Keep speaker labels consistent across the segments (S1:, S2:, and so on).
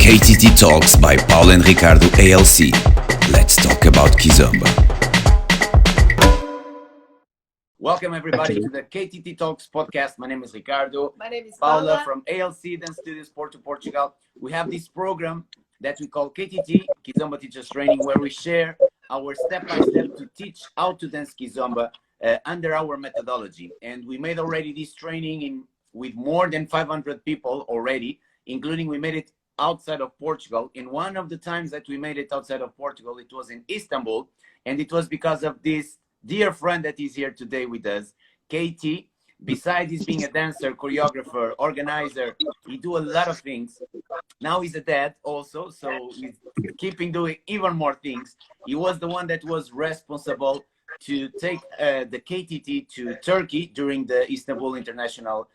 S1: KTT Talks by Paula and Ricardo ALC. Let's talk about Kizomba.
S2: Welcome everybody to the KTT Talks podcast. My name is Ricardo.
S3: My name is
S2: Paula from ALC Dance Studios, Porto, Portugal. We have this program that we call KTT, Kizomba Teachers Training, where we share our step-by-step to teach how to dance Kizomba under our methodology. And we made already this training with more than 500 people already, including we made it outside of Portugal. In one of the times that we made it outside of Portugal, it was in Istanbul, and it was because of this dear friend that is here today with us, Kaytee. Besides he's being a dancer, choreographer, organizer, he do a lot of things. Now he's a dad also, so he's keeping doing even more things. He was the one that was responsible to take the KTT to Turkey during the Istanbul International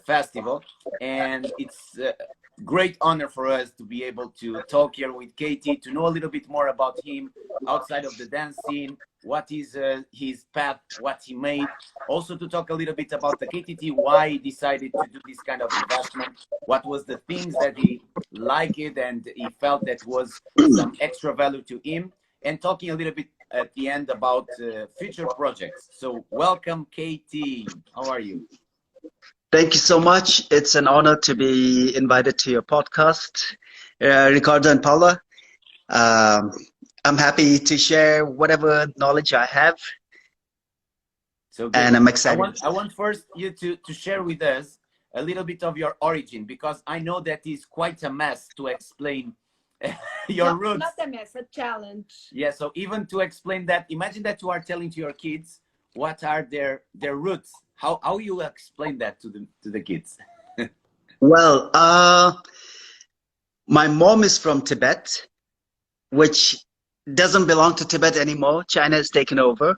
S2: Festival, and it's great honor for us to be able to talk here with Kaytee, to know a little bit more about him outside of the dance scene, what is his path, what he made, also to talk a little bit about the KTT, why he decided to do this kind of investment, what was the things that he liked it and he felt that was some extra value to him, and talking a little bit at the end about future projects. So welcome, Kaytee. How are you?
S4: Thank you so much. It's an honor to be invited to your podcast, Ricardo and Paula. I'm happy to share whatever knowledge I have.
S2: So good.
S4: And I'm excited.
S2: I want first you to share with us a little bit of your origin, because I know that is quite a mess to explain your roots.
S3: Not a mess, a challenge.
S2: Yeah, so even to explain that, imagine that you are telling to your kids what are their roots. How you explain that to the kids?
S4: Well, my mom is from Tibet, which doesn't belong to Tibet anymore. China has taken over.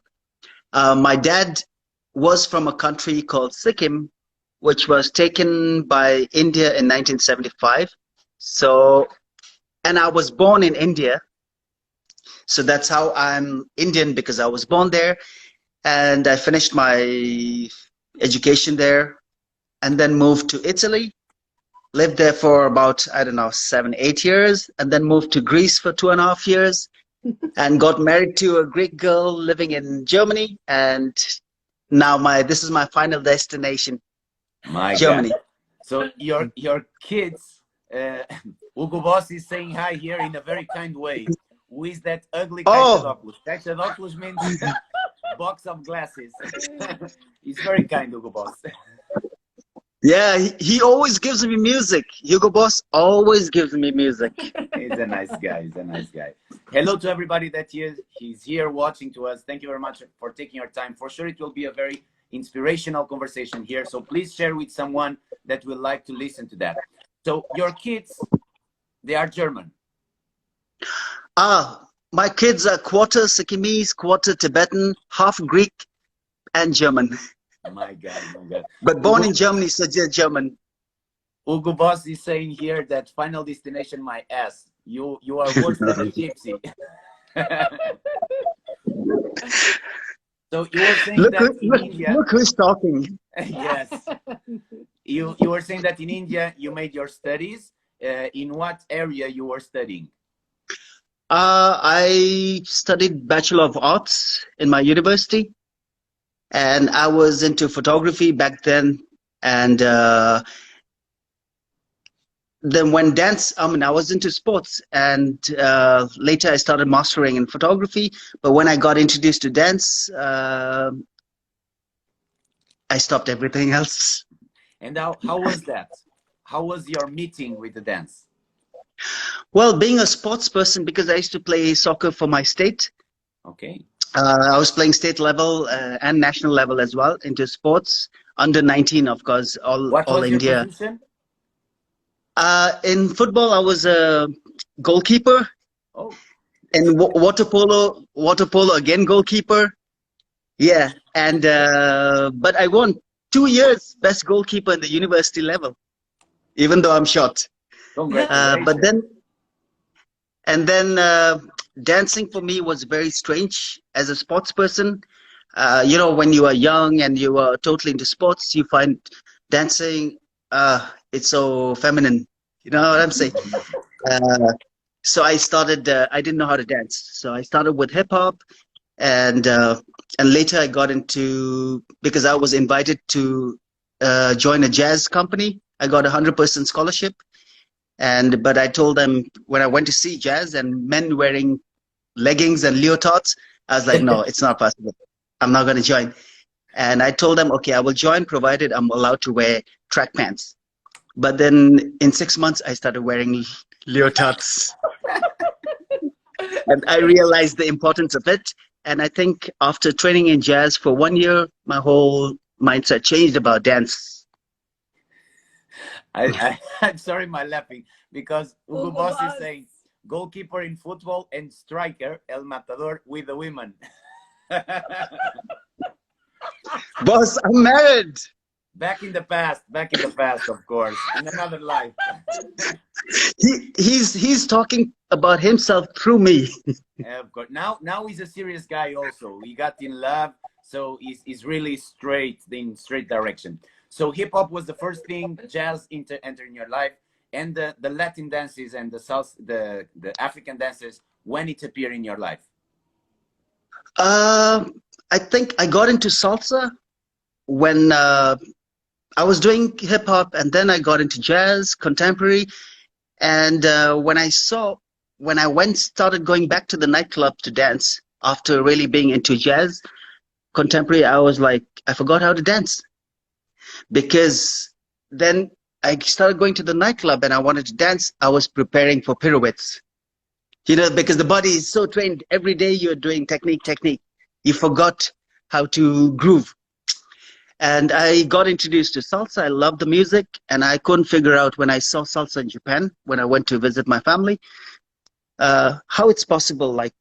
S4: My dad was from a country called Sikkim, which was taken by India in 1975. So, and I was born in India. So that's how I'm Indian, because I was born there. And I finished my education there and then moved to Italy, lived there for about, I don't know, 7-8 years, and then moved to Greece for 2.5 years and got married to a Greek girl living in Germany. And now this is my final destination, Germany.
S2: God. So your kids, Hugo Boss is saying hi here in a very kind way. Who is that ugly Kaytee? Kaytee means box of glasses. He's very kind, Hugo Boss.
S4: Yeah, he always gives me music. Hugo Boss always gives me music.
S2: He's a nice guy. He's a nice guy. Hello to everybody that he's here watching to us. Thank you very much for taking your time. For sure, it will be a very inspirational conversation here. So please share with someone that will like to listen to that. So your kids, they are German.
S4: My kids are quarter Sikkimese, quarter Tibetan, half Greek, and German.
S2: My God, my God.
S4: But born in Germany, so they're German.
S2: Hugo Boss is saying here that final destination, my ass. You are worse than a gypsy. So you were saying that in India.
S4: Look who's talking.
S2: Yes. You were saying that in India you made your studies. In what area you were studying?
S4: I studied Bachelor of Arts in my university, and I was into photography back then. And then when I was into sports, and later I started mastering in photography. But when I got introduced to dance, I stopped everything else.
S2: And how was that? How was your meeting with the dance?
S4: Well, being a sports person, because I used to play soccer for my state.
S2: Okay.
S4: I was playing state level and national level as well into sports. Under 19, of course, all India.
S2: Your position?
S4: In football, I was a goalkeeper.
S2: Oh.
S4: In water polo again, goalkeeper. Yeah, and but I won 2 years best goalkeeper in the university level, even though I'm short. But then dancing for me was very strange as a sports person. You know, when you are young and you are totally into sports, you find dancing, it's so feminine. You know what I'm saying? Uh, so I started. I didn't know how to dance, so I started with hip hop, and later I got into, because I was invited to join a jazz company. I got 100% scholarship, but I told them when I went to see jazz and men wearing leggings and leotards, I was like, no, it's not possible. I'm not going to join. And I told them, okay, I will join provided I'm allowed to wear track pants. But then in 6 months, I started wearing leotards. And I realized the importance of it. And I think after training in jazz for 1 year, my whole mindset changed about dance.
S2: I'm sorry, my laughing, because Hugo Boss is saying goalkeeper in football and striker, El Matador, with the women.
S4: Boss, I'm married.
S2: Back in the past, of course, in another life.
S4: He's talking about himself through me.
S2: Yeah, of course. Now he's a serious guy also. He got in love, so he's really in straight direction. So hip hop was the first thing, jazz entered in your life, and the Latin dances and the African dances, when it appeared in your life.
S4: I think I got into salsa when I was doing hip hop, and then I got into jazz, contemporary, and when I started going back to the nightclub to dance after really being into jazz, contemporary, I was like, I forgot how to dance, because then I started going to the nightclub and I wanted to dance. I was preparing for pirouettes, because the body is so trained. Every day you're doing technique. You forgot how to groove. And I got introduced to salsa. I loved the music, and I couldn't figure out when I saw salsa in Japan, when I went to visit my family, how it's possible. Like,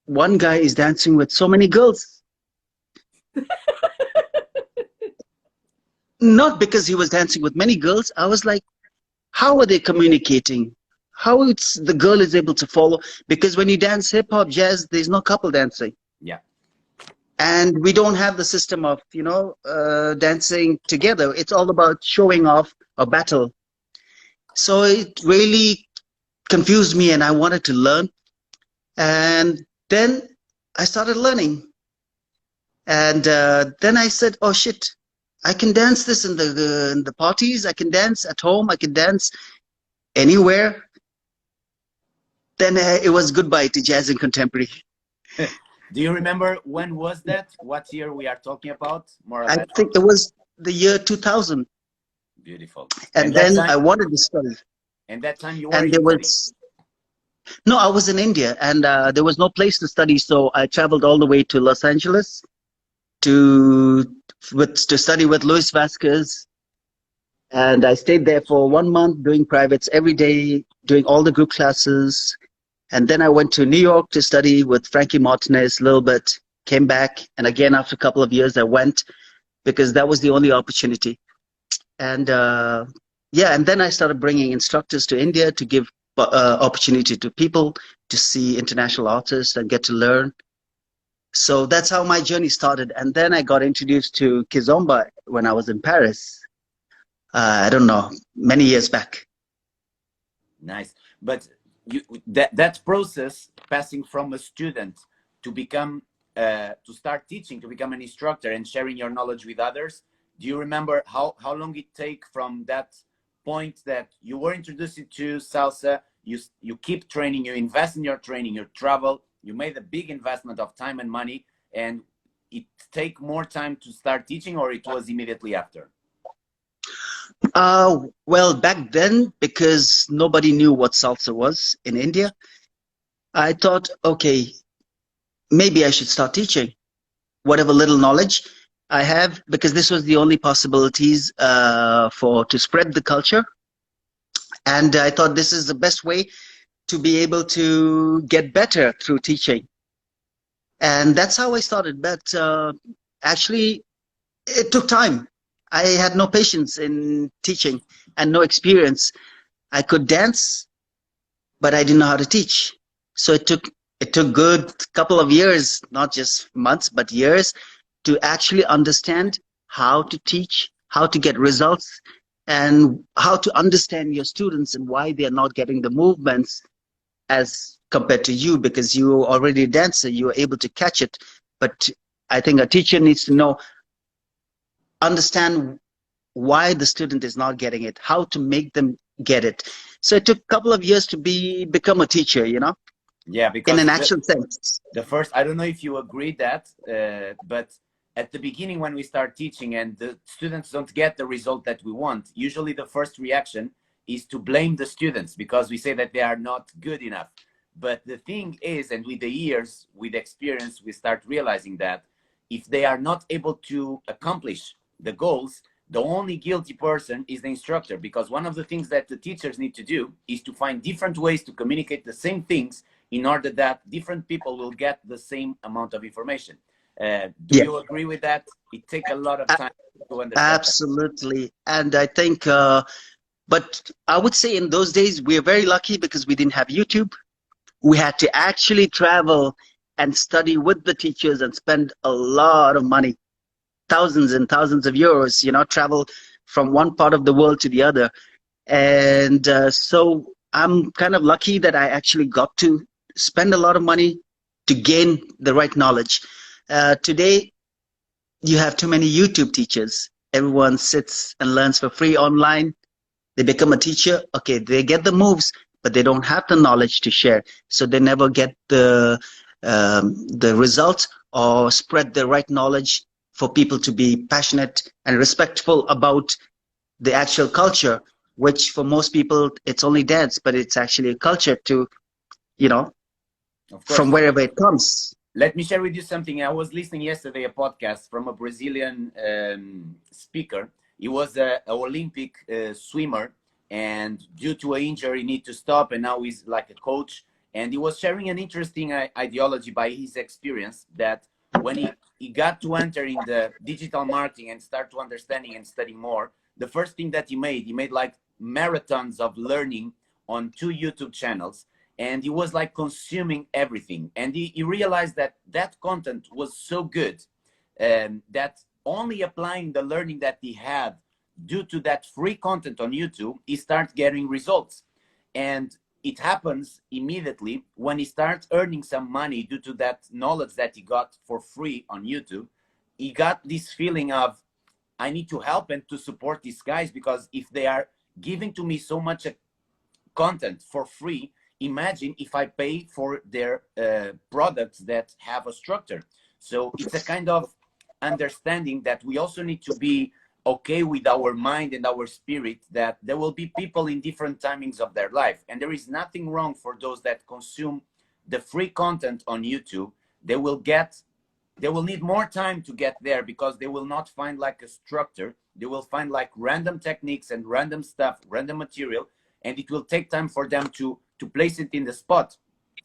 S4: one guy is dancing with so many girls. Not because he was dancing with many girls. I was like, how are they communicating? How the girl is able to follow? Because when you dance hip hop, jazz, there's no couple dancing.
S2: Yeah.
S4: And we don't have the system of, dancing together. It's all about showing off a battle. So it really confused me, and I wanted to learn. And then I started learning. And then I said, oh shit, I can dance this in the parties. I can dance at home. I can dance anywhere. Then it was goodbye to jazz and contemporary.
S2: Do you remember when was that? What year we are talking about? More or less.
S4: I think it was the year 2000.
S2: Beautiful.
S4: And then I wanted to study.
S2: And that time you were
S4: and there was no, I was in India, and there was no place to study, so I traveled all the way to Los Angeles to study with Luis Vasquez. And I stayed there for 1 month doing privates every day, doing all the group classes. And then I went to New York to study with Frankie Martinez a little bit, came back. And again, after a couple of years, I went because that was the only opportunity. And and then I started bringing instructors to India to give opportunity to people to see international artists and get to learn. So that's how my journey started. And then I got introduced to Kizomba when I was in Paris. I don't know, many years back.
S2: Nice. But that process, passing from a student to become, to start teaching, to become an instructor and sharing your knowledge with others, do you remember how long it take from that point that you were introduced to salsa, you keep training, you invest in your training, you travel, you made a big investment of time and money, and it take more time to start teaching, or it was immediately after?
S4: Well, back then, because nobody knew what salsa was in India, I thought, okay, maybe I should start teaching whatever little knowledge I have, because this was the only possibilities to spread the culture. And I thought this is the best way to be able to get better through teaching. And that's how I started. But actually, it took time. I had no patience in teaching and no experience. I could dance, but I didn't know how to teach. So it took good couple of years, not just months, but years, to actually understand how to teach, how to get results, and how to understand your students and why they're not getting the movements as compared to you, because you're already a dancer, you're able to catch it. But I think a teacher needs to know, understand why the student is not getting it, how to make them get it. So it took a couple of years to become a teacher, you know,
S2: Yeah,
S4: in
S2: because
S4: an actual sense.
S2: the first, I don't know if you agree that, but at the beginning when we start teaching and the students don't get the result that we want, usually the first reaction is to blame the students because we say that they are not good enough. But the thing is, and with the years, with experience, we start realizing that if they are not able to accomplish the goals, the only guilty person is the instructor, because one of the things that the teachers need to do is to find different ways to communicate the same things in order that different people will get the same amount of information. Do
S4: Yeah,
S2: you agree with that? It takes a lot of time to understand that.
S4: absolutely. And I think, but I would say in those days, we are very lucky because we didn't have YouTube. We had to actually travel and study with the teachers and spend a lot of money, thousands and thousands of euros, you know, travel from one part of the world to the other. And so I'm kind of lucky that I actually got to spend a lot of money to gain the right knowledge. Today, you have too many YouTube teachers. Everyone sits and learns for free online. They become a teacher. Okay, they get the moves, but they don't have the knowledge to share. So they never get the results or spread the right knowledge for people to be passionate and respectful about the actual culture, which for most people, it's only dance, but it's actually a culture to, you know,
S2: Of
S4: from
S2: course.
S4: wherever it comes.
S2: Let me share with you something. I was listening yesterday a podcast from a Brazilian speaker. He was an Olympic swimmer, and due to an injury, he need to stop. And now he's like a coach. And he was sharing an interesting ideology by his experience that when he got to enter in the digital marketing and start to understanding and studying more, the first thing that he made like marathons of learning on 2 YouTube channels. And he was like consuming everything, and he realized that that content was so good that only applying the learning that he had due to that free content on YouTube, he starts getting results. And it happens immediately when he starts earning some money due to that knowledge that he got for free on YouTube. He got this feeling of, I need to help and to support these guys, because if they are giving to me so much content for free, imagine if I pay for their products that have a structure. So it's a kind of understanding that we also need to be okay with our mind and our spirit, that there will be people in different timings of their life. And there is nothing wrong for those that consume the free content on YouTube. They will need more time to get there, because they will not find like a structure. They will find like random techniques and random stuff, random material, and it will take time for them to place it in the spot.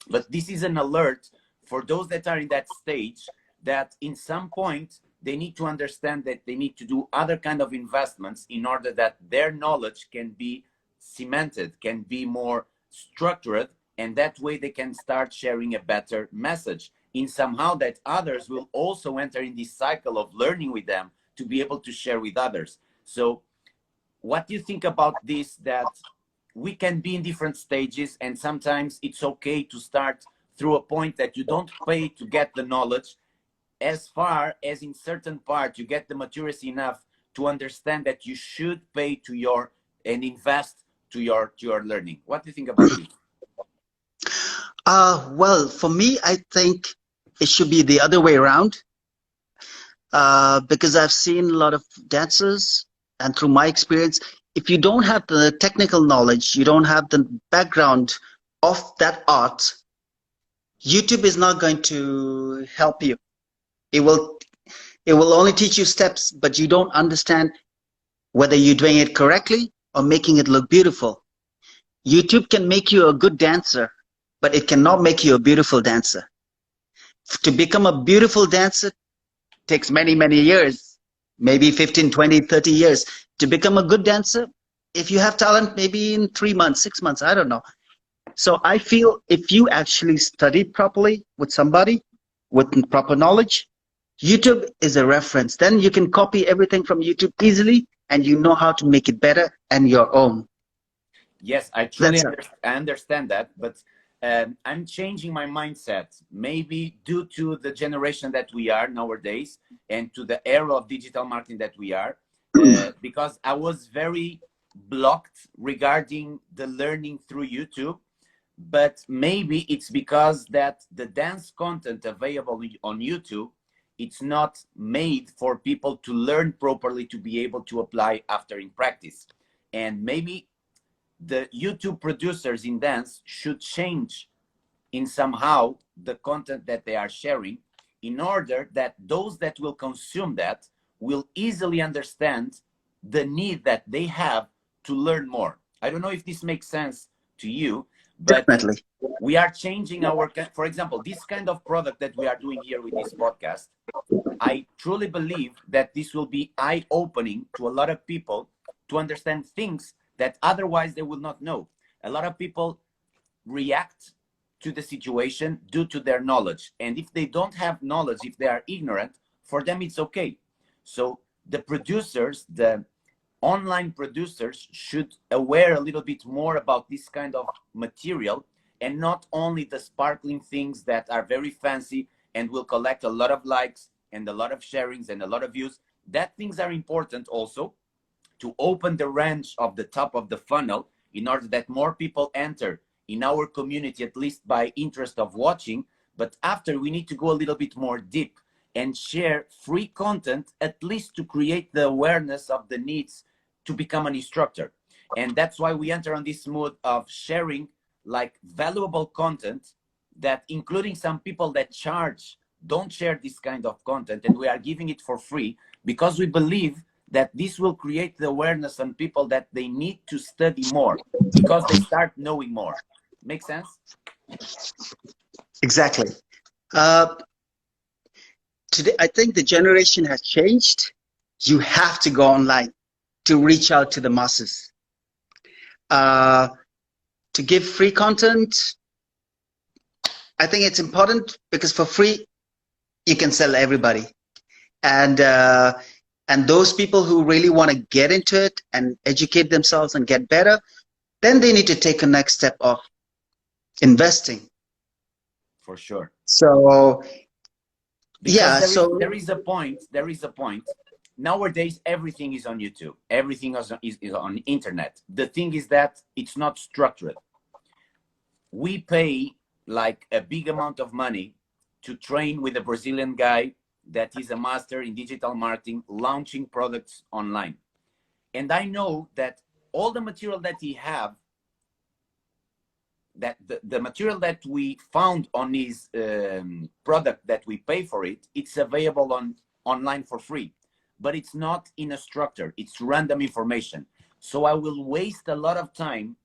S2: But this is an alert for those that are in that stage, that in some point they need to understand that they need to do other kind of investments in order that their knowledge can be cemented, can be more structured, and that way they can start sharing a better message in somehow that others will also enter in this cycle of learning with them to be able to share with others. So what do you think about this, that we can be in different stages, and sometimes it's okay to start through a point that you don't pay to get the knowledge, as far as in certain part you get the maturity enough to understand that you should pay to your and invest to your learning. What do you think about this?
S4: Well, for me, I think it should be the other way around, because I've seen a lot of dancers, and through my experience, if you don't have the technical knowledge, you don't have the background of that art, YouTube is not going to help you. It will only teach you steps, but you don't understand whether you're doing it correctly or making it look beautiful. YouTube can make you a good dancer, but it cannot make you a beautiful dancer. To become a beautiful dancer takes many, many years, maybe 15, 20, 30 years. To become a good dancer, if you have talent, maybe in 3 months, 6 months, I don't know. So I feel if you actually study properly with somebody with proper knowledge, YouTube is a reference. Then you can copy everything from YouTube easily, and you know how to make it better and your own.
S2: Yes, I truly understand that, but I'm changing my mindset, maybe due to the generation that we are nowadays and to the era of digital marketing that we are, because I was very blocked regarding the learning through YouTube. But maybe it's because that the dance content available on YouTube, it's not made for people to learn properly to be able to apply after in practice. And maybe the YouTube producers in dance should change in somehow the content that they are sharing, in order that those that will consume that will easily understand the need that they have to learn more. I don't know if this makes sense to you, but
S4: definitely,
S2: we are changing our, for example, this kind of product that we are doing here with this podcast. I truly believe that this will be eye-opening to a lot of people to understand things that otherwise they will not know. A lot of people react to the situation due to their knowledge. And if they don't have knowledge, if they are ignorant, for them it's okay. So the producers, the online producers should aware a little bit more about this kind of material, and not only the sparkling things that are very fancy and will collect a lot of likes and a lot of sharings and a lot of views. That things are important also to open the range of the top of the funnel in order that more people enter in our community, at least by interest of watching. But after, we need to go a little bit more deep and share free content, at least to create the awareness of the needs to become an instructor. And that's why we enter on this mood of sharing like valuable content, that including some people that charge don't share this kind of content, and we are giving it for free because we believe that this will create the awareness on people that they need to study more because they start knowing more. Make sense?
S4: exactly. Today, I think the generation has changed. You have to go online to reach out to the masses. To give free content, I think it's important because for free, you can sell everybody. And those people who really want to get into it and educate themselves and get better, then they need to take a next step of investing.
S2: For sure.
S4: So,
S2: because
S4: yeah,
S2: there is a point. Nowadays, everything is on YouTube. Everything is on internet. The thing is that it's not structured. We pay like a big amount of money to train with a Brazilian guy that is a master in digital marketing, launching products online. And I know that all the material that he have, that the material that we found on his product that we pay for it, it's available online for free. But it's not in a structure, it's random information. So I will waste a lot of time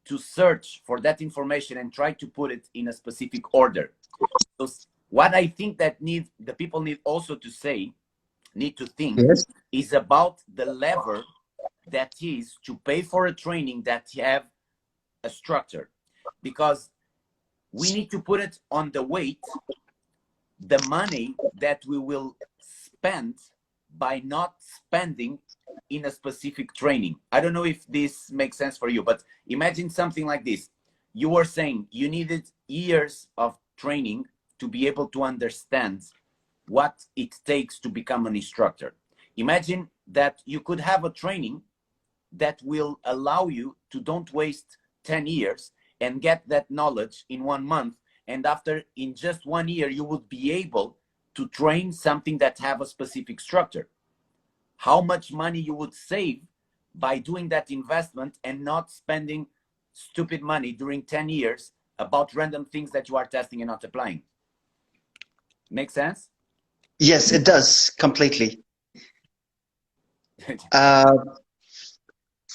S2: to search for that information and try to put it in a specific order. So what I think that the people need also to need to think, yes, is about the lever that is to pay for a training that have a structure. Because we need to put it on the weight, the money that we will spend by not spending in a specific training. I don't know if this makes sense for you, but imagine something like this. You were saying you needed years of training to be able to understand what it takes to become an instructor. Imagine that you could have a training that will allow you to don't waste 10 years and get that knowledge in 1 month. And after, in just 1 year, you would be able to train something that have a specific structure. How much money you would save by doing that investment and not spending stupid money during 10 years about random things that you are testing and not applying. Make sense?
S4: Yes, it does, completely.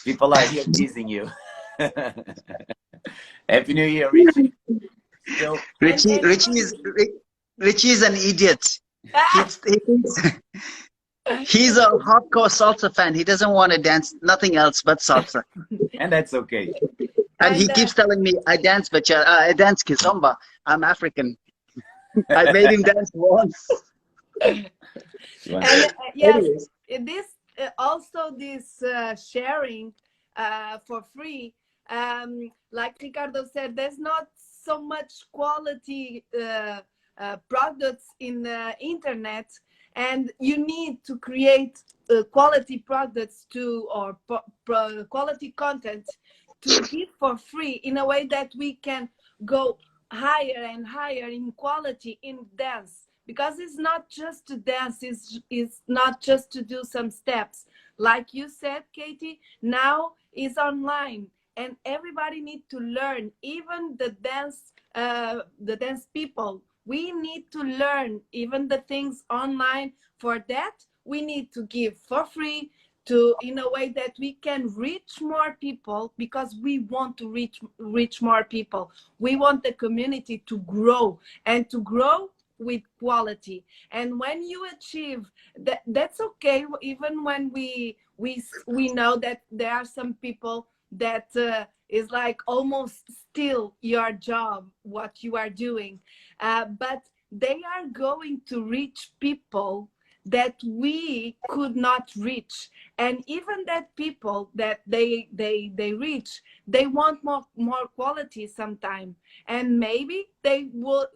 S2: People are here teasing you. Happy New Year, Richie. So,
S4: Richie is an idiot. He's a hardcore salsa fan. He doesn't want to dance nothing else but salsa.
S2: And that's okay.
S4: And he keeps telling me, I dance Kizomba. I'm African. I made him dance once.
S3: And yes, this also this sharing for free, like Ricardo said, there's not so much quality products in the internet, and you need to create quality products to, or quality content to give for free, in a way that we can go higher and higher in quality in dance, because it's not just to dance, it's not just to do some steps. Like you said, Kaytee, now is online, and everybody need to learn, even the dance people. We need to learn even the things online. For that, we need to give for free, to, in a way that we can reach more people, because we want to reach more people. We want the community to grow, and to grow with quality. And when you achieve that, that's okay. Even when we know that there are some people that is like almost steal your job, what you are doing, but they are going to reach people that we could not reach. And even that people that they reach, they want more quality sometime, and maybe they will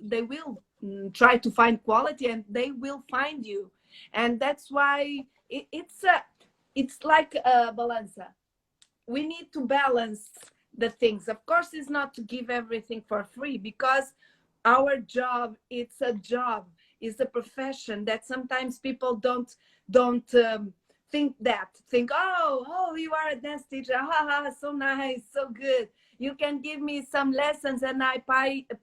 S3: try to find quality, and they will find you. And that's why it's like a balanza. We need to balance the things. Of course, it's not to give everything for free, because our job, it's a job, it's a profession that sometimes people don't think, oh, you are a dance teacher, so nice, so good, you can give me some lessons and I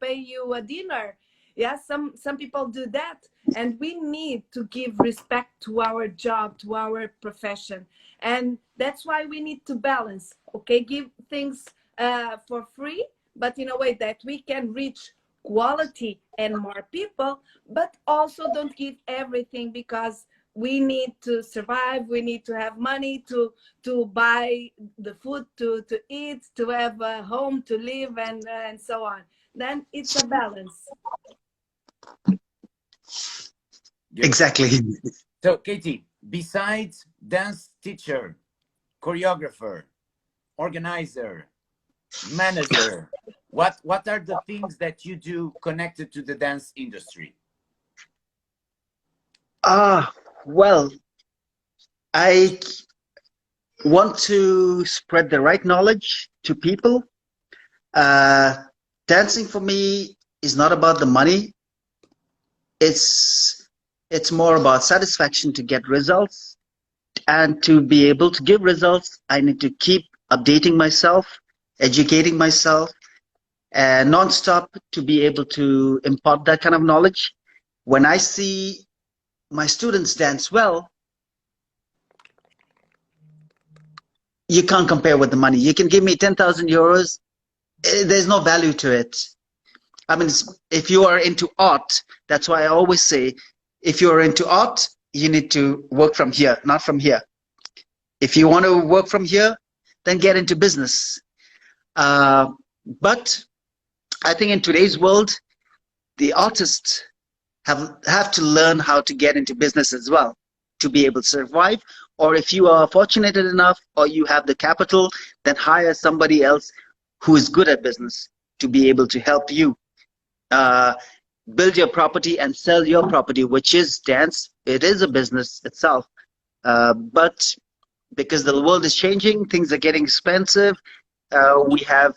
S3: pay you a dinner. Yes, some people do that. And we need to give respect to our job, to our profession. And that's why we need to balance. Okay, give things for free, but in a way that we can reach quality and more people, but also don't give everything, because we need to survive. We need to have money to buy the food to eat, to have a home to live, and so on. Then it's a balance.
S4: Exactly.
S2: So, Kaytee, besides dance teacher, choreographer, organizer, manager, what are the things that you do connected to the dance industry?
S4: Well, I want to spread the right knowledge to people. Dancing for me is not about the money. It's more about satisfaction to get results. And to be able to give results, I need to keep updating myself, educating myself, and non-stop to be able to impart that kind of knowledge. When I see my students dance well, you can't compare with the money. You can give me 10,000 euros, there's no value to it. I mean, if you are into art, that's why I always say, if you're into art, you need to work from here, not from here. If you want to work from here, then get into business. But I think in today's world, the artists have to learn how to get into business as well to be able to survive. Or if you are fortunate enough, or you have the capital, then hire somebody else who is good at business to be able to help you build your property and sell your property, which is dance. It is a business itself. But because the world is changing, things are getting expensive. We have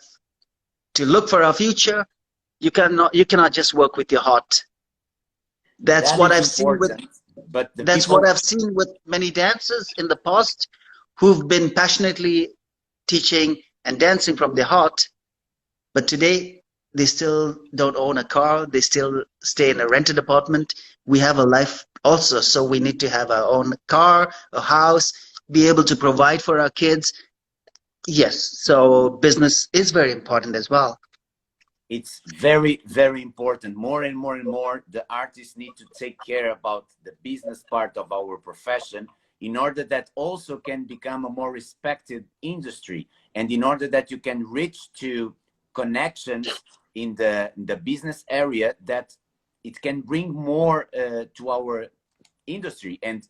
S4: to look for our future. You cannot just work with your heart. That's what I've seen with.
S2: But
S4: what I've seen with many dancers in the past, who've been passionately teaching and dancing from their heart, but today they still don't own a car. They still stay in a rented apartment. We have a life also, so we need to have our own car, a house, be able to provide for our kids. Yes, so business is very important as well.
S2: It's very, very important. More and more and more, the artists need to take care about the business part of our profession, in order that also can become a more respected industry, and in order that you can reach to connections in the business area, that it can bring more to our industry. And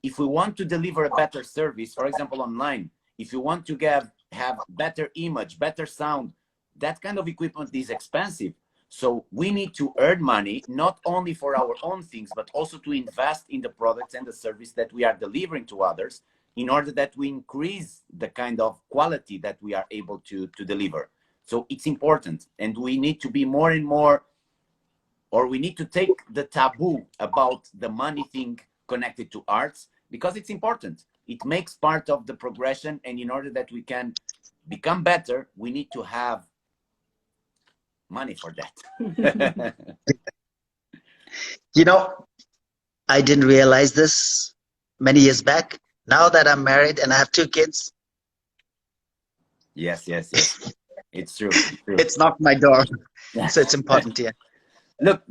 S2: if we want to deliver a better service, for example, online, if you want to have better image, better sound, that kind of equipment is expensive. So we need to earn money, not only for our own things, but also to invest in the products and the service that we are delivering to others, in order that we increase the kind of quality that we are able to deliver. So it's important, and we need to be more and more, or we need to take the taboo about the money thing connected to arts, because it's important. It makes part of the progression, and in order that we can become better, we need to have money for that.
S4: You know, I didn't realize this many years back. Now that I'm married and I have 2 kids,
S2: Yes. It's true. It's true.
S4: it's knocked my door. So it's important, yeah.
S2: Look,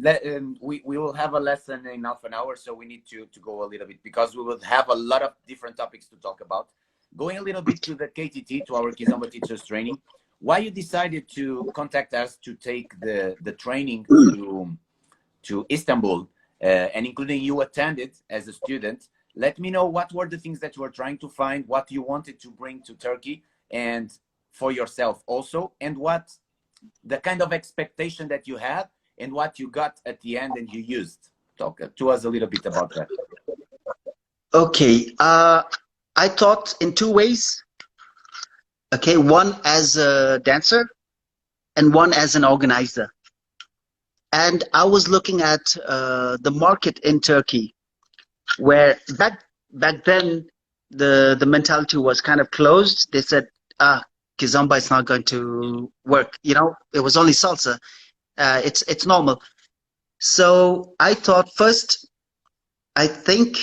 S2: we will have a lesson in half an hour, so we need to go a little bit, because we will have a lot of different topics to talk about. Going a little bit to the KTT, to our Kizomba Teachers Training, why you decided to contact us to take the training to Istanbul, and including you attended as a student. Let me know what were the things that you were trying to find, what you wanted to bring to Turkey, and for yourself also, and what the kind of expectation that you had, and what you got at the end and you used. Talk to us a little bit about that.
S4: Okay, I thought in 2 ways. Okay, one as a dancer and one as an organizer. And I was looking at the market in Turkey, where back then the mentality was kind of closed. They said, Kizomba is not going to work. You know, it was only salsa. It's normal. So I thought first, I think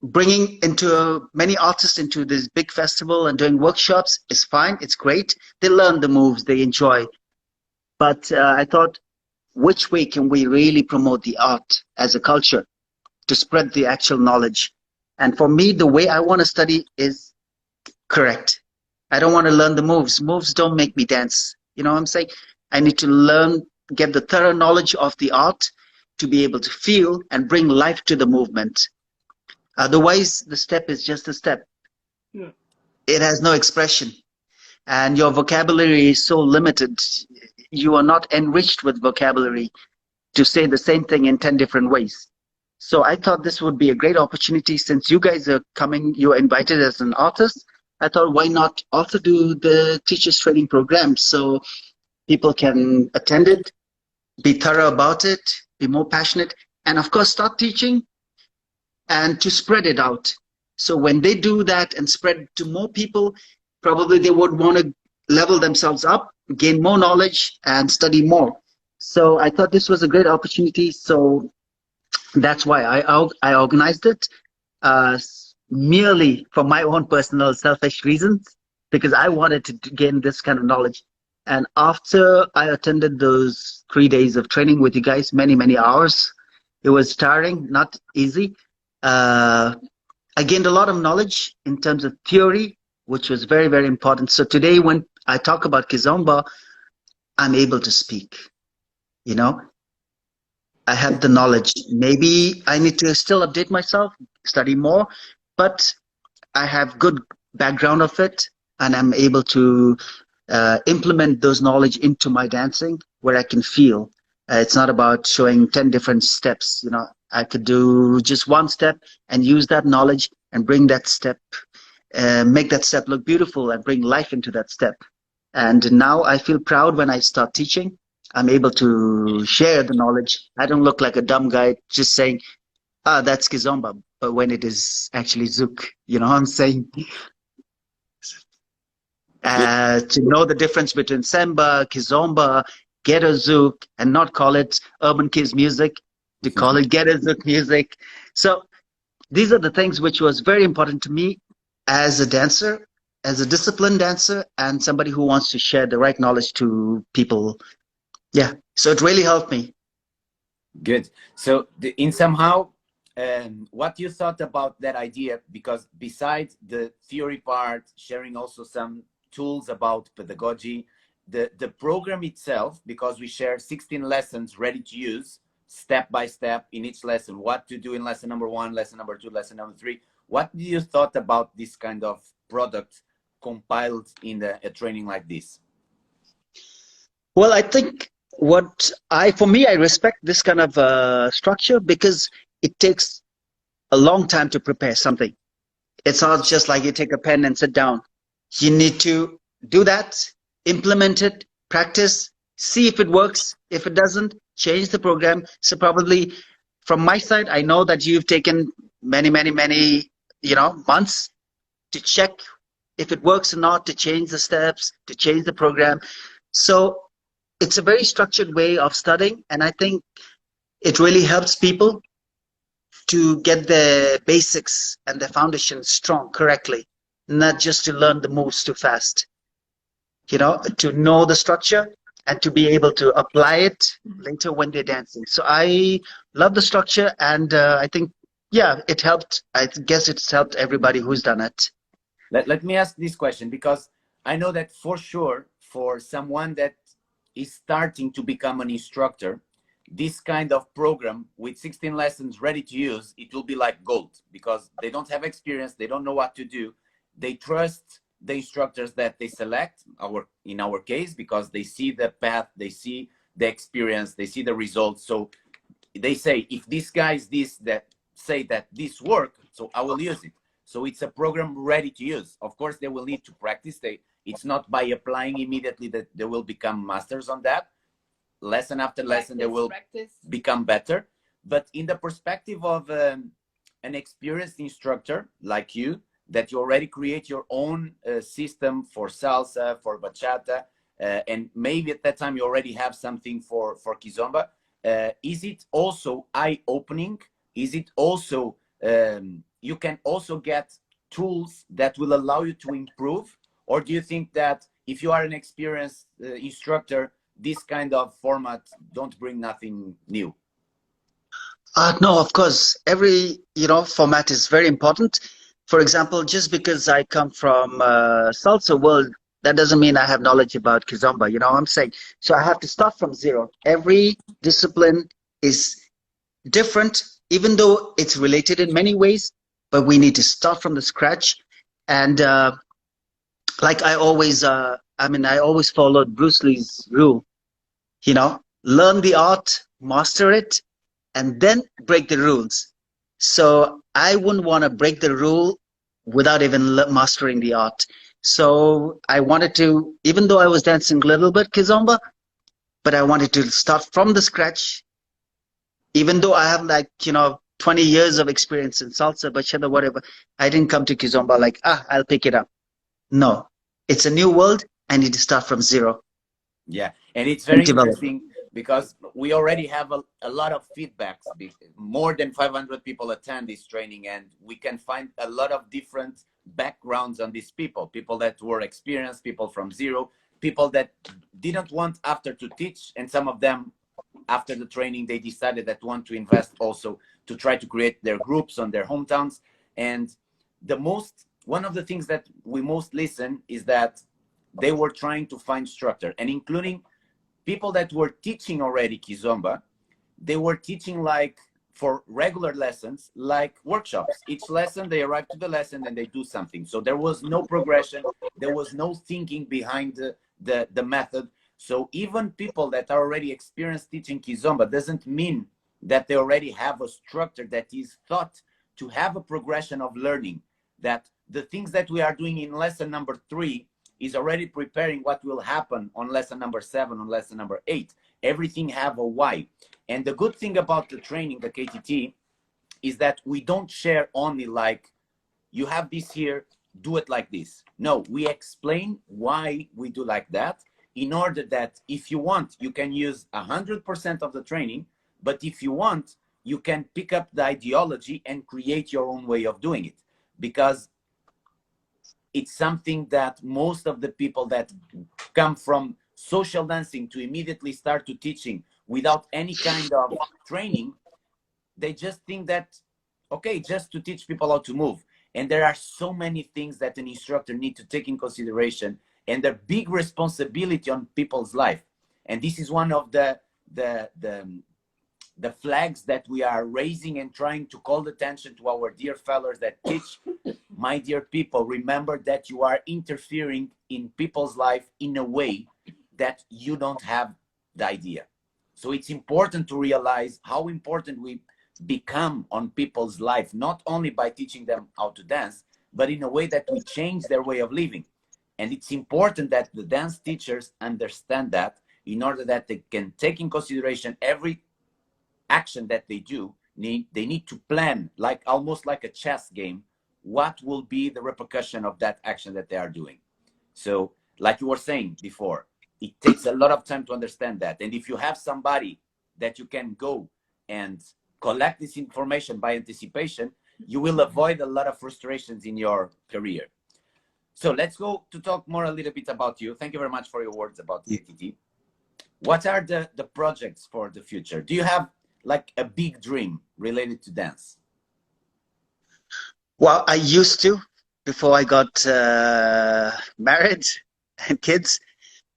S4: bringing into many artists into this big festival and doing workshops is fine. It's great. They learn the moves, they enjoy. But I thought, which way can we really promote the art as a culture to spread the actual knowledge? And for me, the way I want to study is correct. I don't want to learn the moves. Moves don't make me dance. You know what I'm saying? I need to learn, get the thorough knowledge of the art to be able to feel and bring life to the movement. Otherwise, the step is just a step. Yeah. It has no expression. And your vocabulary is so limited. You are not enriched with vocabulary to say the same thing in 10 different ways. So I thought this would be a great opportunity, since you guys are coming, you are invited as an artist. I thought, why not also do the teachers training program so people can attend it, be thorough about it, be more passionate, and of course start teaching and to spread it out. So when they do that and spread to more people, probably they would want to level themselves up, gain more knowledge, and study more. So I thought this was a great opportunity. So that's why I organized it, merely for my own personal selfish reasons, because I wanted to gain this kind of knowledge. And after I attended those 3 days of training with you guys, many hours, it was tiring, not easy. I gained a lot of knowledge in terms of theory, which was very important. So today when I talk about Kizomba, I'm able to speak, you know. I have the knowledge. Maybe I need to still update myself, study more, but I have good background of it, and I'm able to implement those knowledge into my dancing where I can feel. It's not about showing 10 different steps. You know, I could do just one step and use that knowledge and bring that step, make that step look beautiful and bring life into that step. And now I feel proud when I start teaching. I'm able to share the knowledge. I don't look like a dumb guy just saying, that's Kizomba, but when it is actually Zouk, you know what I'm saying? To know the difference between Samba, Kizomba, Ghetto Zouk, and not call it Urban Kids music, to call it Ghetto Zouk music. So these are the things which was very important to me as a dancer, as a disciplined dancer, and somebody who wants to share the right knowledge to people. Yeah, so it really helped me.
S2: Good. So in somehow, what you thought about that idea, because besides the theory part, sharing also some tools about pedagogy, the program itself, because we share 16 lessons ready to use step by step in each lesson, what to do in lesson number 1, lesson number 2, lesson number 3. What do you thought about this kind of product compiled in a training like this?
S4: Well, I think for me, I respect this kind of structure because it takes a long time to prepare something. It's not just like you take a pen and sit down. You need to do that, implement it, practice, see if it works. If it doesn't, change the program. So probably from my side, I know that you've taken many, months to check if it works or not, to change the steps, to change the program. So it's a very structured way of studying, and I think it really helps people to get the basics and the foundation strong correctly, not just to learn the moves too fast. To know the structure and to be able to apply it later when they're dancing. So I love the structure, and I think, yeah, it helped. I guess it's helped everybody who's done it.
S2: Let me ask this question, because I know that for sure, for someone that is starting to become an instructor, this kind of program with 16 lessons ready to use, it will be like gold, because they don't have experience, they don't know what to do. They trust the instructors that they select, in our case, because they see the path, they see the experience, they see the results. So they say, if these guys say that this work, so I will use it. So it's a program ready to use. Of course, they will need to practice. It's not by applying immediately that they will become masters on that. Lesson after lesson, they will become better. But in the perspective of an experienced instructor like you, that you already create your own system for salsa, for bachata, and maybe at that time you already have something for Kizomba, is it also eye-opening? Is it also, you can also get tools that will allow you to improve? Or do you think that if you are an experienced instructor, this kind of format don't bring nothing new?
S4: No, of course, every format is very important. For example, just because I come from salsa world, that doesn't mean I have knowledge about Kizomba. You know what I'm saying? So I have to start from zero. Every discipline is different, even though it's related in many ways, but we need to start from the scratch. And like I always followed Bruce Lee's rule, learn the art, master it, and then break the rules. So I wouldn't want to break the rule without even mastering the art. So I wanted to, even though I was dancing a little bit Kizomba, but I wanted to start from the scratch. Even though I have 20 years of experience in salsa, bachata, whatever, I didn't come to Kizomba like, I'll pick it up. No, it's a new world. I need to start from zero.
S2: Yeah, and it's very interesting because we already have a lot of feedbacks. More than 500 people attend this training, and we can find a lot of different backgrounds on these people that were experienced, people from zero, people that didn't want after to teach, and some of them after the training they decided that want to invest also to try to create their groups on their hometowns. And one of the things that we most listen is that they were trying to find structure, and including people that were teaching already Kizomba, they were teaching like for regular lessons, like workshops. Each lesson, they arrive to the lesson and they do something. So there was no progression. There was no thinking behind the method. So even people that are already experienced teaching Kizomba doesn't mean that they already have a structure that is thought to have a progression of learning, that the things that we are doing in lesson number 3 is already preparing what will happen on lesson number 7, on lesson number 8. Everything have a why. And the good thing about the training, the KTT, is that we don't share only like, you have this here, do it like this. No, we explain why we do like that, in order that if you want, you can use 100% of the training, but if you want, you can pick up the ideology and create your own way of doing it. Because it's something that most of the people that come from social dancing to immediately start to teaching without any kind of training, they just think that, okay, just to teach people how to move. And there are so many things that an instructor needs to take in consideration, and the big responsibility on people's life. And this is one of the the flags that we are raising and trying to call attention to our dear fellows that teach. My dear people, remember that you are interfering in people's life in a way that you don't have the idea. So it's important to realize how important we become on people's life, not only by teaching them how to dance, but in a way that we change their way of living. And it's important that the dance teachers understand that, in order that they can take in consideration every action that they do. They need to plan, like almost like a chess game, what will be the repercussion of that action that they are doing. So like you were saying before, it takes a lot of time to understand that. And if you have somebody that you can go and collect this information by anticipation, you will avoid a lot of frustrations in your career. So let's go to talk more a little bit about you. Thank you very much for your words about KTT. What are the projects for the future? Do you have like a big dream related to dance?
S4: Well, I used to before I got married and kids.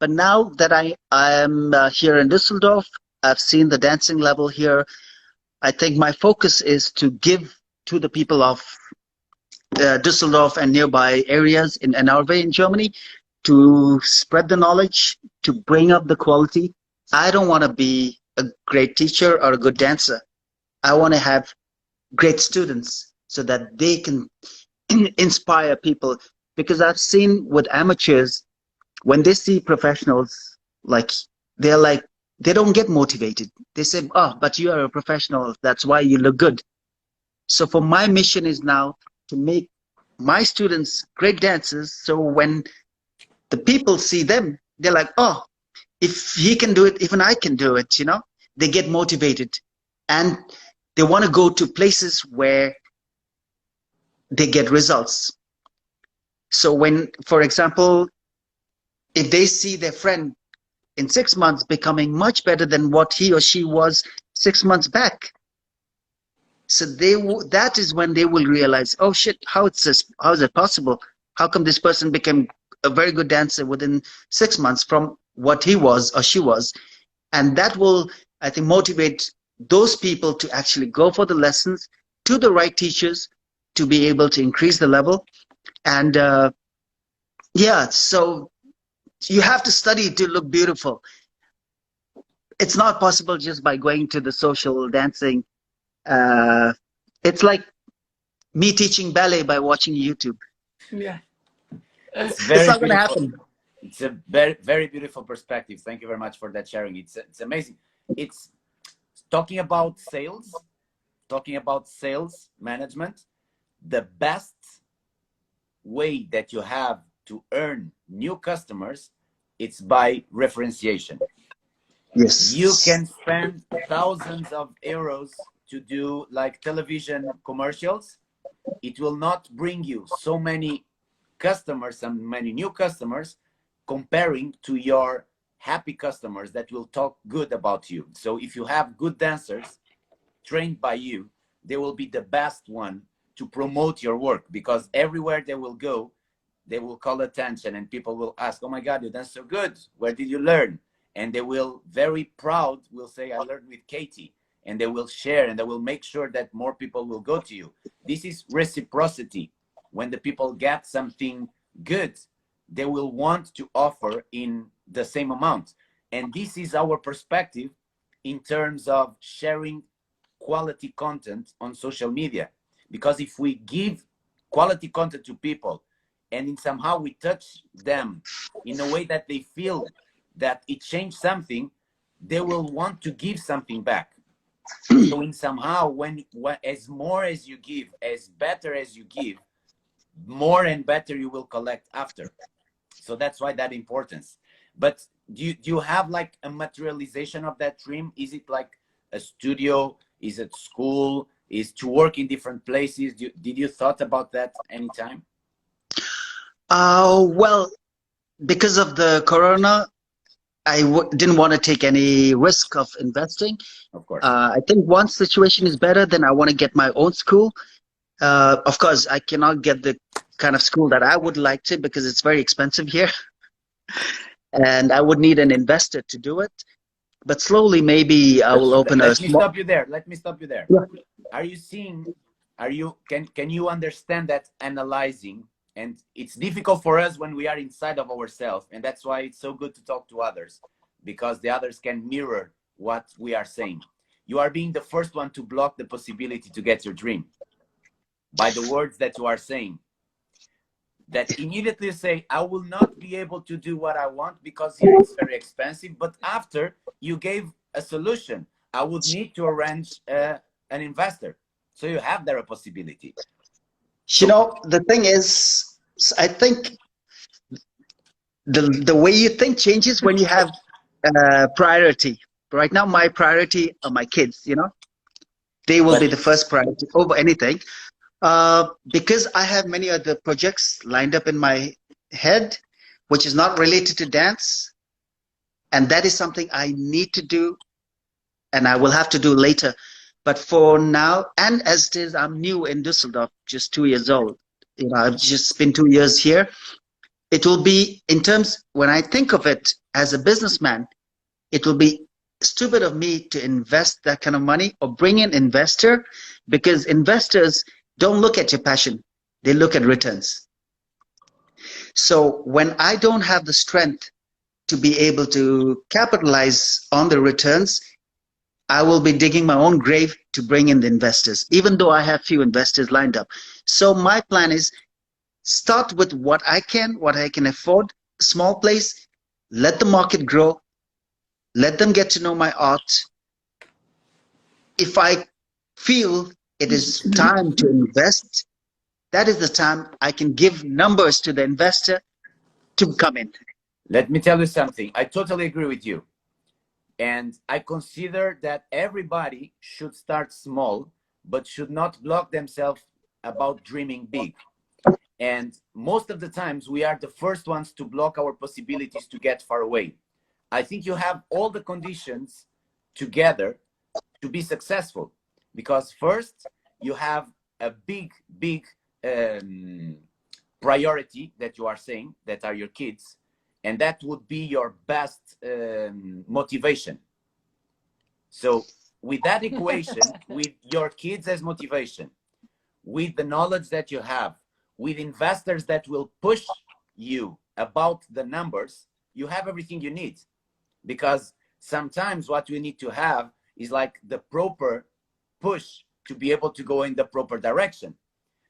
S4: But now that I am here in Düsseldorf, I've seen the dancing level here. I think my focus is to give to the people of Düsseldorf and nearby areas in NRW in Germany, to spread the knowledge, to bring up the quality. I don't want to be a great teacher or a good dancer. I want to have great students so that they can inspire people. Because I've seen with amateurs, when they see professionals, like they don't get motivated. They say, oh, but you are a professional, that's why you look good. So for my mission is now to make my students great dancers, so when the people see them, they're like, oh, if he can do it, even I can do it, you know. They get motivated and they want to go to places where they get results. So when, for example, if they see their friend in 6 months becoming much better than what he or she was 6 months back, so that is when they will realize, oh shit, how is it possible? How come this person became a very good dancer within 6 months from what he was or she was? And that will, I think, motivate those people to actually go for the lessons to the right teachers to be able to increase the level. And yeah, so you have to study to look beautiful. It's not possible just by going to the social dancing. It's like me teaching ballet by watching YouTube.
S3: Yeah.
S2: It's
S4: not going to happen.
S2: It's a very, very beautiful perspective. Thank you very much for that sharing. It's amazing. It's talking about sales management. The best way that you have to earn new customers, it's by referentiation.
S4: Yes.
S2: You can spend thousands of euros to do like television commercials. It will not bring you so many customers and many new customers comparing to your happy customers that will talk good about you. So if you have good dancers trained by you, they will be the best one to promote your work, because everywhere they will go, they will call attention and people will ask, oh my God, you dance so good. Where did you learn? And they will, very proud, will say, I learned with Kaytee. And they will share and they will make sure that more people will go to you. This is reciprocity. When the people get something good, they will want to offer in the same amount. And this is our perspective in terms of sharing quality content on social media. Because if we give quality content to people and in somehow we touch them in a way that they feel that it changed something, they will want to give something back. So in somehow, as more as you give, as better as you give, more and better you will collect after. So that's why that importance. But do you have like a materialization of that dream? Is it like a studio? Is it school? Is to work in different places? Did you thought about that anytime?
S4: Well, because of the corona, I didn't want to take any risk of investing.
S2: Of course.
S4: I think once the situation is better, then I want to get my own school. Of course, I cannot get the kind of school that I would like to because it's very expensive here. And I would need an investor to do it. but slowly maybe I will open a
S2: Let me
S4: small.
S2: stop you there. Let me stop you there.
S4: Yeah.
S2: Are you seeing, can you understand that analyzing? And it's difficult for us when we are inside of ourselves. And that's why it's so good to talk to others, because the others can mirror what we are saying. You are being the first one to block the possibility to get your dream by the words that you are saying. That immediately say, I will not be able to do what I want because here it's very expensive. But after you gave a solution, I would need to arrange an investor. So you have there a possibility.
S4: You know, the thing is, I think the way you think changes when you have priority. Right now, my priority are my kids, you know. They will be the first priority over anything. Because I have many other projects lined up in my head, which is not related to dance. And that is something I need to do, and I will have to do later. But for now, and as it is, I'm new in Düsseldorf, just 2 years old. You know, I've just been 2 years here. It will be, in terms, when I think of it as a businessman, it will be stupid of me to invest that kind of money or bring in investor, because investors don't look at your passion, they look at returns. So when I don't have the strength to be able to capitalize on the returns, I will be digging my own grave to bring in the investors, even though I have few investors lined up. So my plan is start with what I can afford, small place, let the market grow, let them get to know my art. If I feel it is time to invest, that is the time I can give numbers to the investor to come in.
S2: Let me tell you something. I totally agree with you. And I consider that everybody should start small, but should not block themselves about dreaming big. And most of the times we are the first ones to block our possibilities to get far away. I think you have all the conditions together to be successful, because first you have a big priority that you are saying, that are your kids, and that would be your best motivation. So with that equation, with your kids as motivation, with the knowledge that you have, with investors that will push you about the numbers, you have everything you need. Because sometimes what you need to have is like the proper push to be able to go in the proper direction.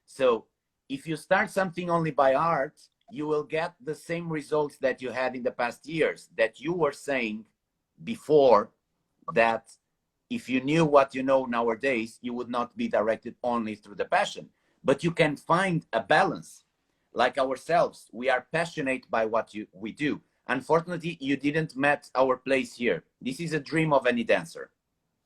S2: So if you start something only by art, you will get the same results that you had in the past years, that you were saying before, that if you knew what you know nowadays, you would not be directed only through the passion. But you can find a balance. Like ourselves, we are passionate by what we do. Unfortunately, you didn't met our place here. This is a dream of any dancer.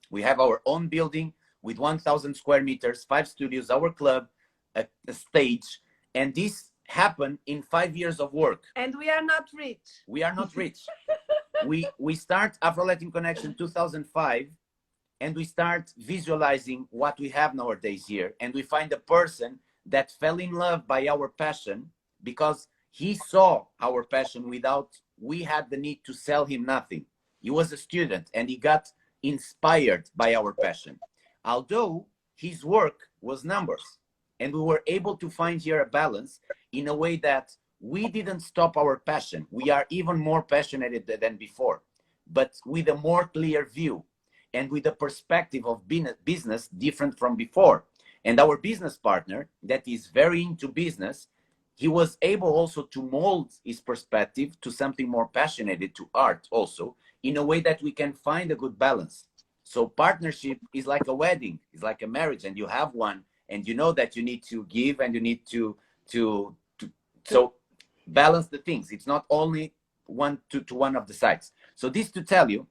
S2: We have our own building with 1,000 square meters, 5 studios, our club, a stage, and this happened in 5 years of work.
S3: And we are not rich.
S2: We are not rich. we start Afro Latin Connection 2005, and we start visualizing what we have nowadays here, and we find a person that fell in love by our passion because he saw our passion without we had the need to sell him nothing. He was a student and he got inspired by our passion. Although his work was numbers, and we were able to find here a balance in a way that we didn't stop our passion. We are even more passionate than before, but with a more clear view and with a perspective of business different from before. And our business partner that is very into business, he was able also to mold his perspective to something more passionate, to art also, in a way that we can find a good balance. So partnership is like a wedding, it's like a marriage, and you have one, and you know that you need to give and you need to so balance the things. It's not only one to one of the sides. So this to tell you,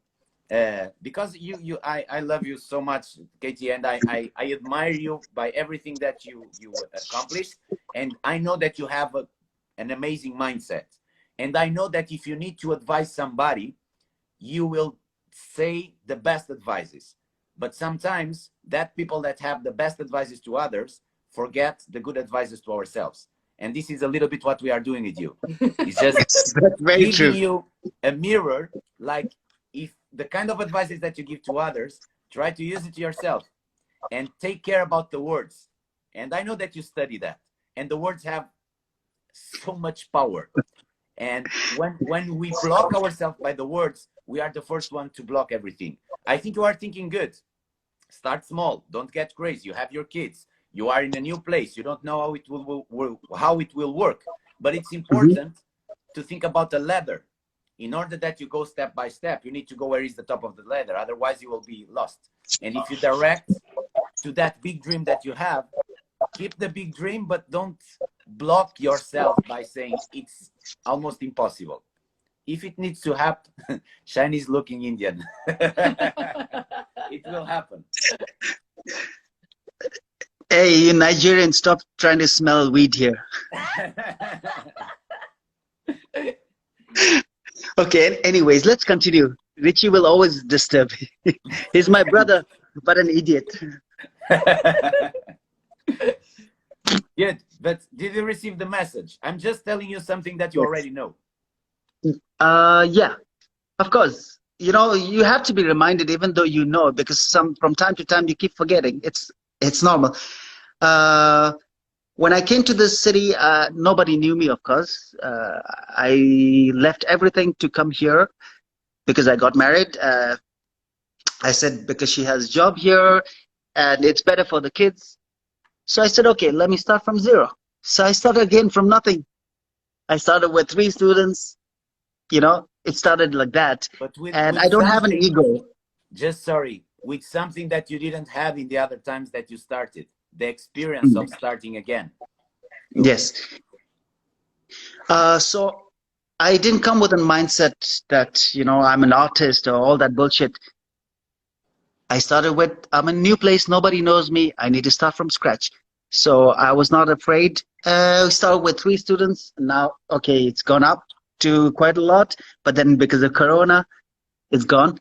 S2: because I love you so much, Kaytee, and I admire you by everything that you accomplished, and I know that you have an amazing mindset, and I know that if you need to advise somebody, you will say the best advices, but sometimes that people that have the best advices to others forget the good advices to ourselves, and this is a little bit what we are doing with you. It's just
S4: That's very
S2: giving
S4: true.
S2: you a mirror, like if the kind of advices that you give to others, try to use it to yourself, and take care about the words. And I know that you study that, and the words have so much power. And when we block ourselves by the words, we are the first one to block everything. I think you are thinking good. Start small. Don't get crazy. You have your kids. You are in a new place. You don't know how it will work. But it's important to think about the ladder. In order that you go step by step, you need to go where is the top of the ladder. Otherwise, you will be lost. And if you direct to that big dream that you have, keep the big dream, but don't block yourself by saying it's almost impossible. If it needs to happen, Chinese looking Indian. It will happen.
S4: Hey, you Nigerians, stop trying to smell weed here. Okay, anyways, let's continue. Richie will always disturb. He's my brother, but an idiot.
S2: Good, but did you receive the message? I'm just telling you something that you already know.
S4: Yeah, of course. You know, you have to be reminded, even though you know, because from time to time you keep forgetting. It's normal. When I came to this city, nobody knew me, of course. I left everything to come here because I got married. I said, because she has a job here and it's better for the kids. So I said, okay, let me start from zero. So I started again from nothing. I started with 3 students. You know, it started like that.
S2: But
S4: and I don't have an ego.
S2: Just sorry, with something that you didn't have in the other times that you started. The experience of starting again.
S4: Yes. So I didn't come with a mindset that, you know, I'm an artist or all that bullshit. I started with, I'm in a new place, nobody knows me, I need to start from scratch. So I was not afraid. We started with 3 students. Now, okay, it's gone up to quite a lot, but then because of Corona, it's gone.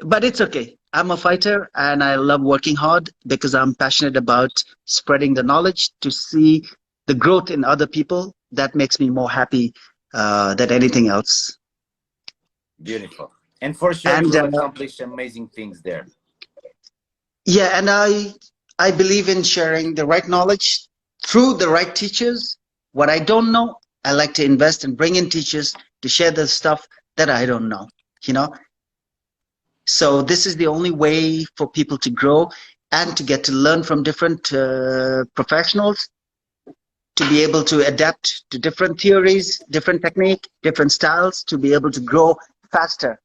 S4: But it's okay. I'm a fighter and I love working hard because I'm passionate about spreading the knowledge to see the growth in other people. That makes me more happy than anything else.
S2: Beautiful. And for sure you will accomplish amazing things there.
S4: Yeah, and I believe in sharing the right knowledge through the right teachers. What I don't know, I like to invest and bring in teachers to share the stuff that I don't know, you know. So this is the only way for people to grow and to get to learn from different professionals, to be able to adapt to different theories, different technique, different styles, to be able to grow faster.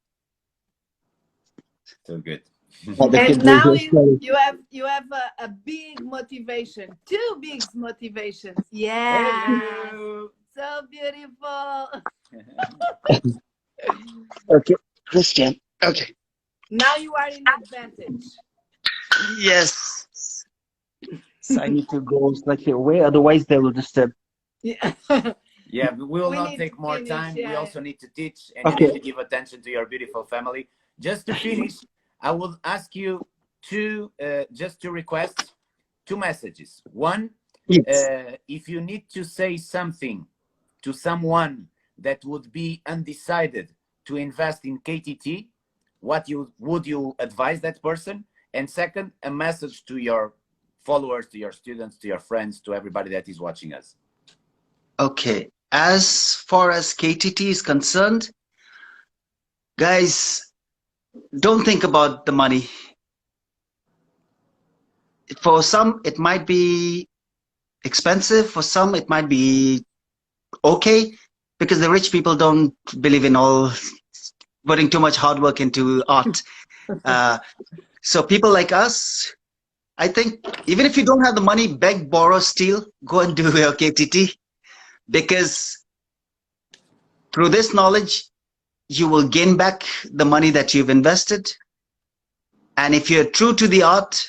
S2: So good.
S3: And now you have a big motivation, 2 big motivations. Yeah.
S2: Hello.
S3: So beautiful.
S4: Okay, Christian. Okay.
S3: Now you are in advantage.
S4: Yes. So I need to go slightly away, otherwise they will disturb.
S3: Yeah.
S2: Yeah, we will not take more time. We also need to teach and you need to give attention to your beautiful family. Just to finish, I will ask you just 2 requests, 2 messages. One, if you need to say something to someone that would be undecided to invest in KTT, would you advise that person? And second, a message to your followers, to your students, to your friends, to everybody that is watching us.
S4: Okay, as far as KTT is concerned, guys, don't think about the money. For some, it might be expensive. For some, it might be okay, because the rich people don't believe in all putting too much hard work into art. So people like us, I think, even if you don't have the money, beg, borrow, steal, go and do your KTT, because through this knowledge, you will gain back the money that you've invested. And if you're true to the art,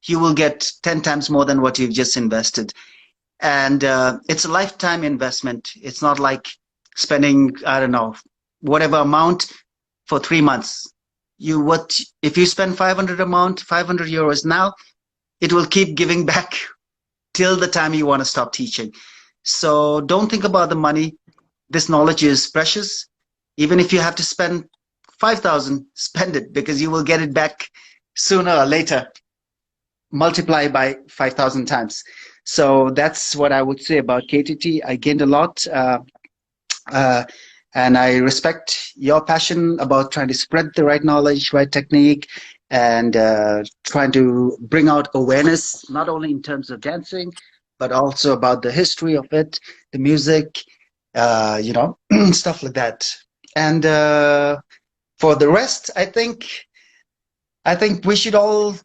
S4: you will get 10 times more than what you've just invested. And it's a lifetime investment. It's not like spending, I don't know, whatever amount for 3 months. If you spend 500 euros now, it will keep giving back till the time you want to stop teaching. So don't think about the money. This knowledge is precious. Even if you have to spend 5,000, spend it, because you will get it back sooner or later. Multiply by 5,000 times. So that's what I would say about KTT. I gained a lot, and I respect your passion about trying to spread the right knowledge, right technique, and trying to bring out awareness, not only in terms of dancing, but also about the history of it, the music, you know, stuff like that. And for the rest, I think we should all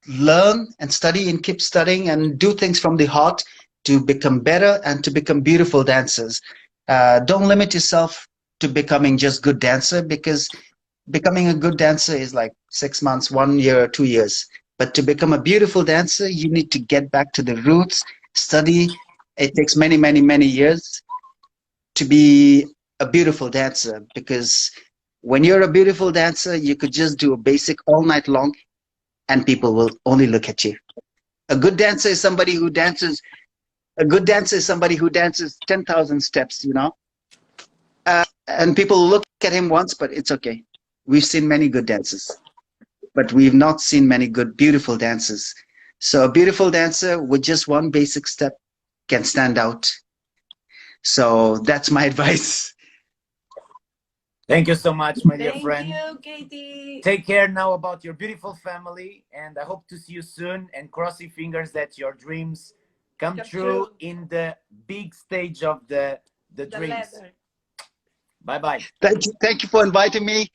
S4: learn and study and keep studying and do things from the heart to become better and to become beautiful dancers. Don't limit yourself to becoming just good dancer, because becoming a good dancer is like 6 months, 1 year, 2 years. But to become a beautiful dancer, you need to get back to the roots, study. It takes many, many, many years to be a beautiful dancer, because when you're a beautiful dancer, you could just do a basic all night long and people will only look at you. A good dancer is somebody who dances. A good dancer is somebody who dances 10,000 steps, you know. And people look at him once, but it's okay. We've seen many good dancers, but we've not seen many good, beautiful dancers. So a beautiful dancer with just one basic step can stand out. So that's my advice.
S2: Thank you so much, my dear friend.
S3: Thank you, Kaytee.
S2: Take care now about your beautiful family, and I hope to see you soon, and crossing fingers that your dreams come true in the big stage of the dreams.
S3: Leather.
S2: Bye-bye.
S4: Thank you for inviting me.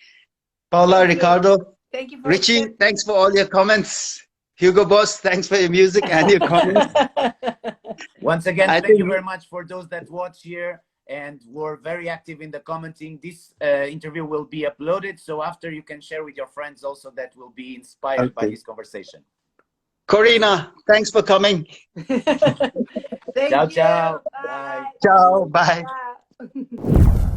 S4: Paula, Ricardo,
S3: Thank you for
S4: Richie, thanks for all your comments. Hugo Boss, thanks for your music and your comments.
S2: Once again, thank you very much for those that watch here and were very active in the commenting. This interview will be uploaded, so after you can share with your friends also that will be inspired by this conversation.
S4: Corina, thanks for coming.
S3: Thank
S2: Ciao,
S3: you.
S2: ciao.
S3: Bye.
S2: Bye.
S4: Ciao, bye.
S3: Bye.